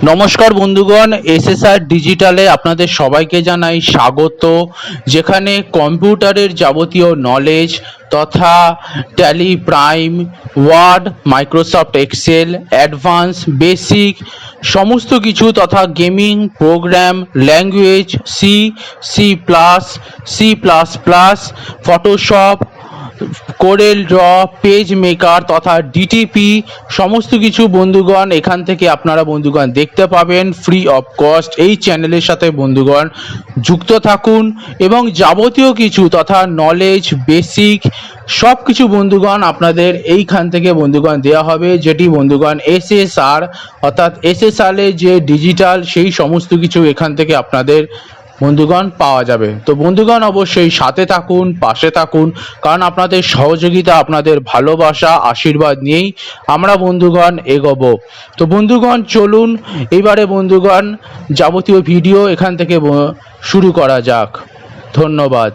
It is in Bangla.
নমস্কার বন্ধুগণ, এসএসআর ডিজিটালে আপনাদের সবাইকে জানাই স্বাগত, যেখানে কম্পিউটারের যাবতীয় নলেজ তথা Tally, prime, word, Microsoft Excel, advance, basic সমস্ত কিছু তথা গেমিং প্রোগ্রাম ল্যাঙ্গুয়েজ সি++, Photoshop, Corel Draw, page maker তথা ডিটিপি সমস্ত কিছু বন্ধুগণ এখান থেকে আপনারা বন্ধুগণ দেখতে পাবেন ফ্রি অফ কস্ট। এই চ্যানেলের সাথে বন্ধুগণ যুক্ত থাকুন এবং যাবতীয় কিছু তথা নলেজ বেসিক সব কিছু বন্ধুগণ আপনাদের এইখান থেকে বন্ধুগণ দেওয়া হবে, যেটি বন্ধুগণ এসএসআর অর্থাৎ এসএসআর এর যে ডিজিটাল সেই সমস্ত কিছু এখান থেকে আপনাদের বন্ধুগণ পাওয়া যাবে। তো বন্ধুগণ অবশ্যই সাথে থাকুন, পাশে থাকুন, কারণ আপনাদের সহযোগিতা, আপনাদের ভালোবাসা, আশীর্বাদ নিয়েই আমরা বন্ধুগণ এগোবো। তো বন্ধুগণ চলুন এবারে বন্ধুগণ যাবতীয় ভিডিও এখান থেকে শুরু করা যাক। ধন্যবাদ।